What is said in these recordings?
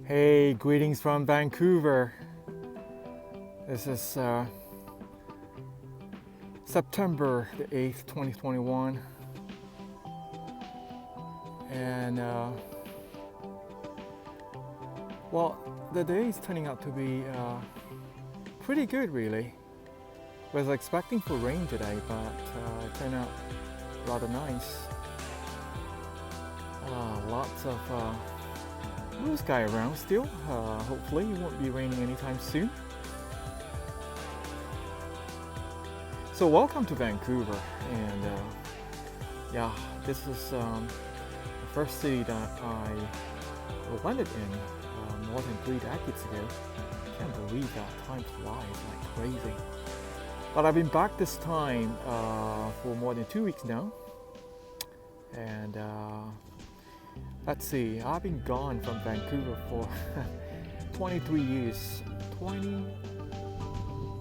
Hey, greetings from Vancouver. This is September the 8th, 2021. And the day is turning out to be pretty good, really. Was expecting for rain today, but it turned out rather nice. Lots of blue sky around still. Hopefully it won't be raining anytime soon. So welcome to Vancouver, and this is the first city that I landed in more than 3 decades ago. I can't believe that time flies like crazy. But I've been back this time for more than 2 weeks now, and let's see, I've been gone from Vancouver for 23 years. 20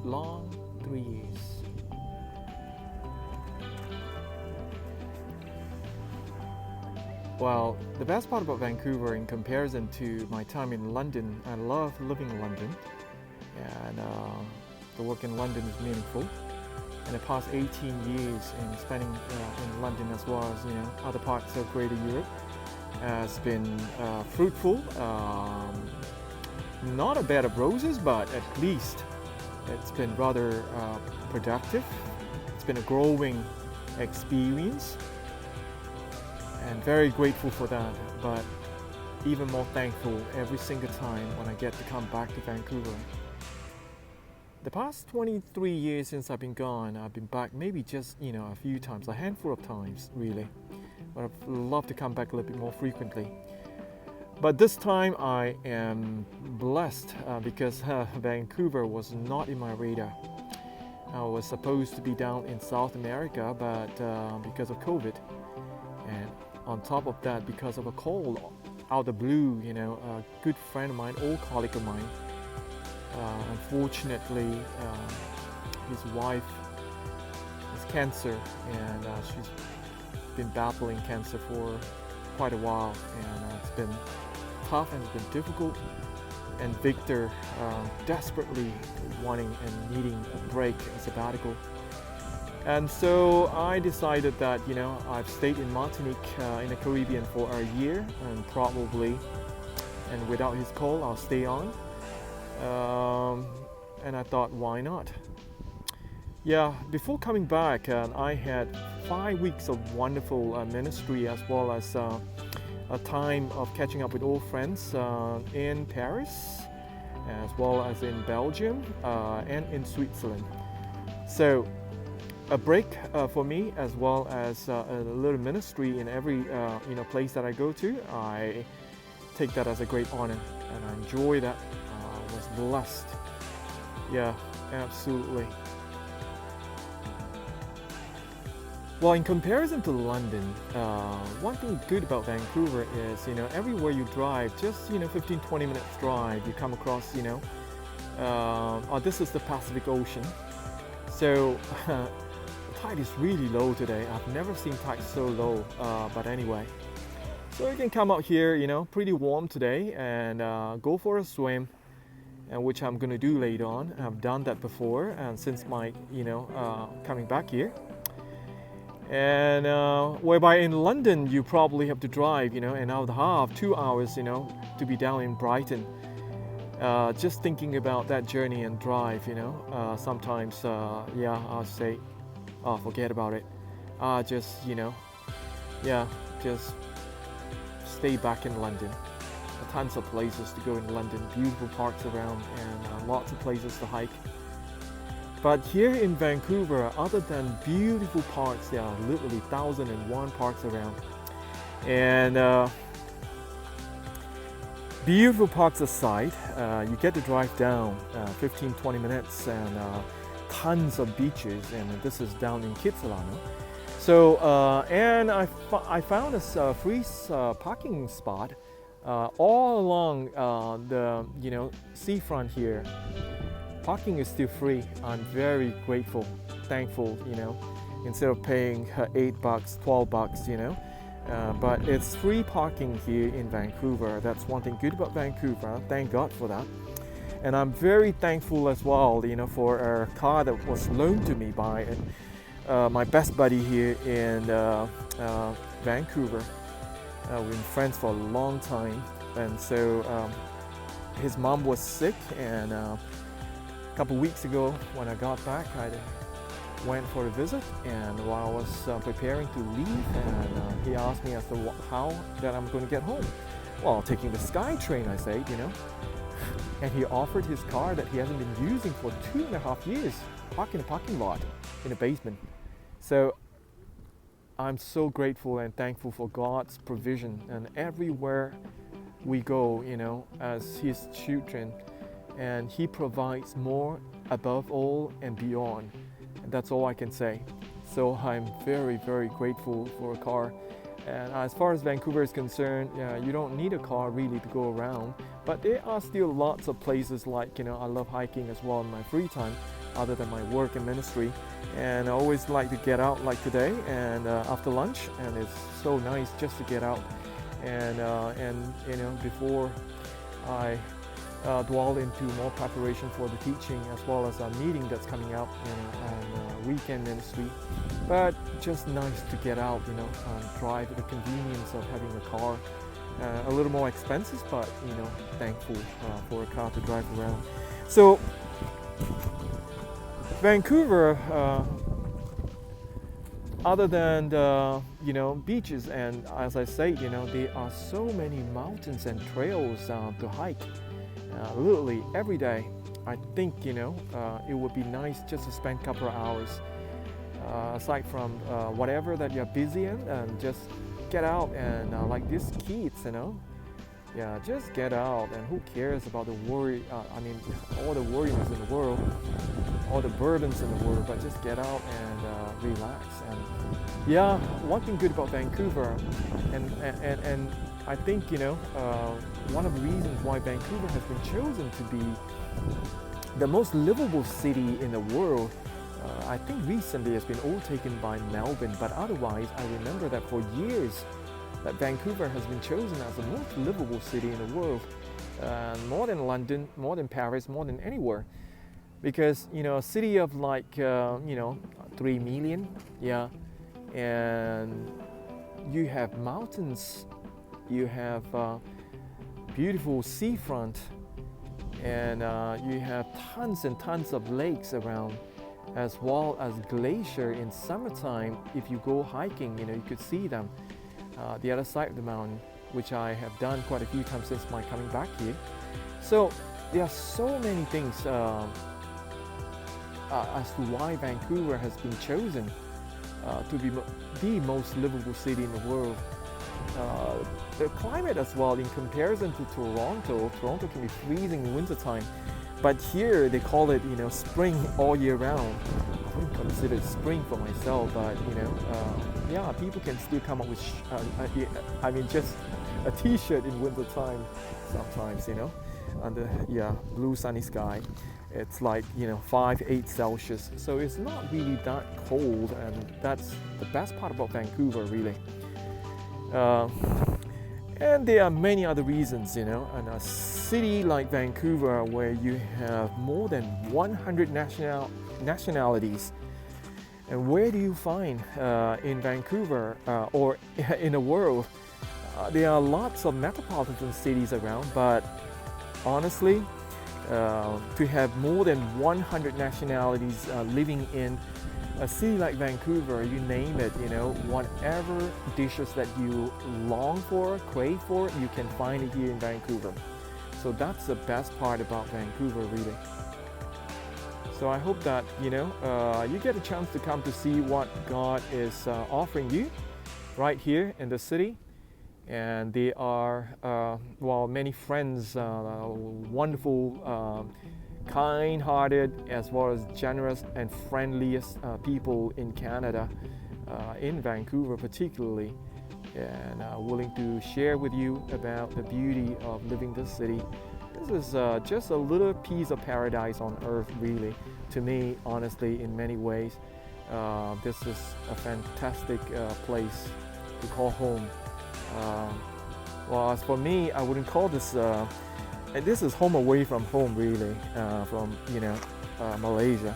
long 3 years. Well, the best part about Vancouver in comparison to my time in London, I love living in London, and the work in London is meaningful. And the past 18 years in spending in London, as well as other parts of Greater Europe, has been fruitful. Not a bed of roses, but at least it's been rather productive. It's been a growing experience, and very grateful for that. But even more thankful every single time when I get to come back to Vancouver. The past 23 years since I've been gone, I've been back maybe just a few times, a handful of times really. But I'd love to come back a little bit more frequently. But this time I am blessed because Vancouver was not in my radar. I was supposed to be down in South America, but because of COVID, and on top of that, because of a call out of the blue, a good friend of mine, old colleague of mine, unfortunately, his wife has cancer, and she's been battling cancer for quite a while, and it's been tough and it's been difficult. And Victor desperately wanting and needing a break, a sabbatical. And so I decided that I've stayed in Martinique in the Caribbean for a year, and probably, and without his call, I'll stay on. And I thought, why not? Yeah, before coming back, I had 5 weeks of wonderful ministry, as well as a time of catching up with old friends in Paris, as well as in Belgium and in Switzerland. So a break for me, as well as a little ministry in every place that I go to. I take that as a great honor, and I enjoy that. I was blessed. Yeah, absolutely. Well, in comparison to London, one thing good about Vancouver is, everywhere you drive, just 15-20 minutes drive, you come across, this is the Pacific Ocean. So the tide is really low today. I've never seen tide so low, but anyway. So you can come out here, pretty warm today, and go for a swim, and which I'm going to do later on. I've done that before, and since my, coming back here. And whereby in London you probably have to drive an hour and a half, 2 hours to be down in Brighton. Just thinking about that journey and drive, sometimes I'll say, oh, forget about it. Just just stay back in London. Tons of places to go in London, beautiful parks around, and lots of places to hike. But here in Vancouver, other than beautiful parks, there are literally 1,001 parks around. And beautiful parks aside, you get to drive down 15-20 minutes, and tons of beaches, and this is down in Kitsilano. So, and I found a free parking spot all along the seafront here. Parking is still free. I'm very grateful, thankful. Instead of paying $8, $12, But it's free parking here in Vancouver. That's one thing good about Vancouver. Thank God for that. And I'm very thankful as well, for a car that was loaned to me by my best buddy here in Vancouver. We've been friends for a long time, and so his mom was sick, and a couple weeks ago when I got back, I went for a visit, and while I was preparing to leave, and he asked me as to how that I'm going to get home. Well, taking the SkyTrain, I said, and he offered his car that he hasn't been using for 2.5 years, parked in a parking lot in a basement. So I'm so grateful and thankful for God's provision, and everywhere we go, as his children, and he provides more above all and beyond. And that's all I can say. So I'm very, very grateful for a car. And as far as Vancouver is concerned, you don't need a car really to go around, but there are still lots of places like, I love hiking as well in my free time, other than my work and ministry. And I always like to get out like today and after lunch, and it's so nice just to get out. And before I dwell into more preparation for the teaching as well as a meeting that's coming up on weekend ministry. But just nice to get out, drive, the convenience of having a car. A little more expensive, but thankful for a car to drive around. So Vancouver, other than beaches, and as I say, there are so many mountains and trails to hike. Literally every day. I think it would be nice just to spend a couple of hours aside from whatever that you're busy in, and just get out and like these kids, just get out, and who cares about the worry, all the worries in the world, all the burdens in the world, but just get out and relax. And one thing good about Vancouver, and I think one of the reasons why Vancouver has been chosen to be the most livable city in the world, I think recently has been overtaken by Melbourne, but otherwise I remember that for years that Vancouver has been chosen as the most livable city in the world, more than London, more than Paris, more than anywhere. Because a city of like 3 million, and you have mountains, you have beautiful seafront, and you have tons and tons of lakes around, as well as glacier in summertime. If you go hiking, you could see them the other side of the mountain, which I have done quite a few times since my coming back here. So there are so many things as to why Vancouver has been chosen to be the most livable city in the world. The climate as well, in comparison to Toronto can be freezing in wintertime, but here they call it spring all year round. I wouldn't consider it spring for myself, but people can still come up with just a t-shirt in wintertime sometimes, under blue sunny sky. It's like 5-8 Celsius, so it's not really that cold, and that's the best part about Vancouver, really. And there are many other reasons, and a city like Vancouver, where you have more than 100 nationalities. And where do you find in Vancouver or in the world? There are lots of metropolitan cities around, but honestly, to have more than 100 nationalities living in a city like Vancouver, you name it, whatever dishes that you long for, crave for, you can find it here in Vancouver. So that's the best part about Vancouver, really. So I hope that, you get a chance to come to see what God is offering you right here in the city. And they are, many friends, wonderful, kind-hearted, as well as generous and friendliest people in Canada, in Vancouver particularly, and willing to share with you about the beauty of living this city. This is just a little piece of paradise on earth, really, to me, honestly, in many ways. This is a fantastic place to call home. Well, as for me, I wouldn't call this. This is home away from home, really, from Malaysia.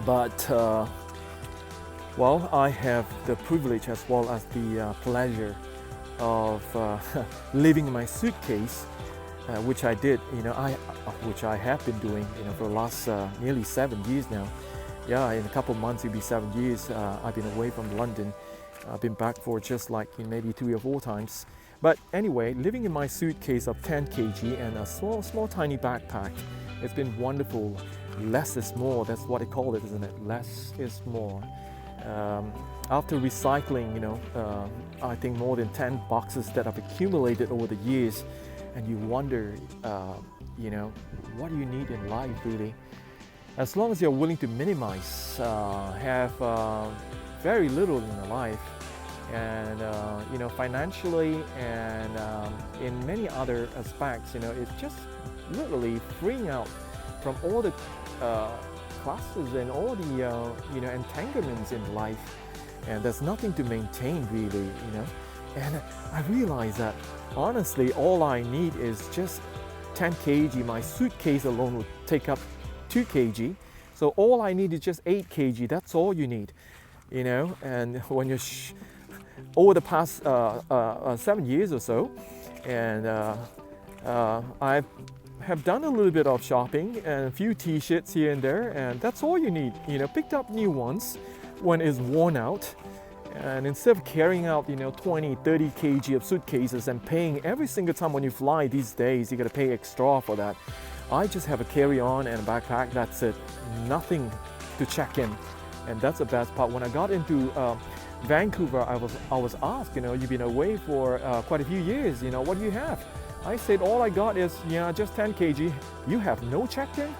But well, I have the privilege as well as the pleasure of living in my suitcase, which I did. Which I have been doing, for the last nearly 7 years now. Yeah, in a couple of months it'll be 7 years. I've been away from London. I've been back for just like maybe 3 or 4 times. But anyway, living in my suitcase of 10 kg and a small tiny backpack, it's been wonderful. Less is more, that's what they call it, isn't it? Less is more. After recycling, I think more than 10 boxes that I've accumulated over the years, and you wonder, what do you need in life really? As long as you're willing to minimize, have very little in your life, and financially and in many other aspects, it's just literally freeing out from all the classes and all the entanglements in life, and there's nothing to maintain really, and I realize that honestly all I need is just 10 kg. My suitcase alone would take up 2 kg, so all I need is just 8 kg. That's all you need, and when you're over the past 7 years or so, and I have done a little bit of shopping and a few t-shirts here and there, and that's all you need. Picked up new ones when it's worn out, and instead of carrying out 20, 30 kg of suitcases and paying every single time when you fly these days, you got to pay extra for that. I just have a carry-on and a backpack. That's it. Nothing to check in, and that's the best part. When I got into Vancouver, I was asked, you've been away for quite a few years. What do you have? I said all I got is just 10 kg. You have no check-in?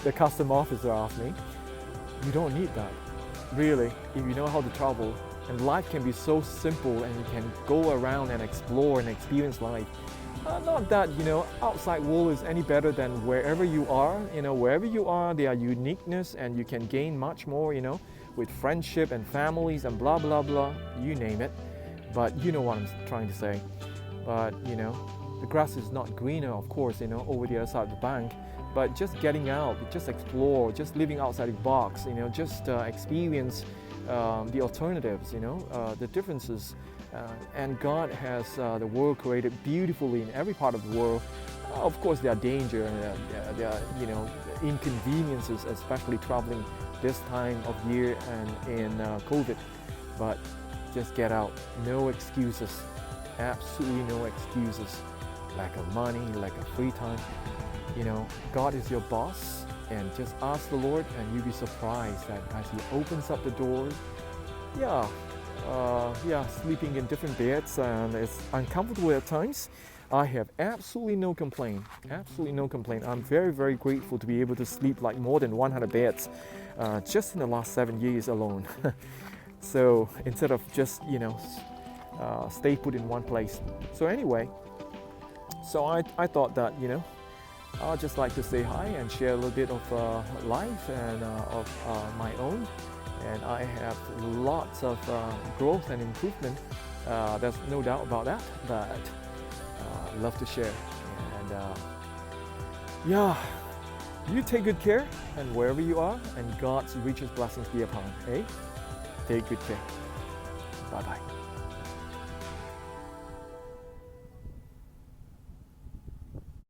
The custom officer asked me. You don't need that, really, if you know how to travel. And life can be so simple, and you can go around and explore and experience life. Not that outside world is any better than wherever you are. Wherever you are, there are uniqueness, and you can gain much more. With friendship and families and blah blah blah, you name it. But you know what I'm trying to say. But the grass is not greener, of course, over the other side of the bank. But just getting out, just explore, just living outside the box, just experience the alternatives, the differences. And God has the world created beautifully in every part of the world. Of course, there are danger and there are inconveniences, especially traveling this time of year and in COVID. But just get out. No excuses. Absolutely no excuses. Lack of money, lack of free time. God is your boss, and just ask the Lord, and you'll be surprised that as He opens up the doors, sleeping in different beds, and it's uncomfortable at times. I have absolutely no complaint. Absolutely no complaint. I'm very, very grateful to be able to sleep like more than 100 beds just in the last 7 years alone. So instead of just stay put in one place. So anyway, I thought that I'd just like to say hi and share a little bit of life and of my own. And I have lots of growth and improvement. There's no doubt about that. But love to share. And you take good care, and wherever you are, and God's richest blessings be upon. Take good care. Bye bye.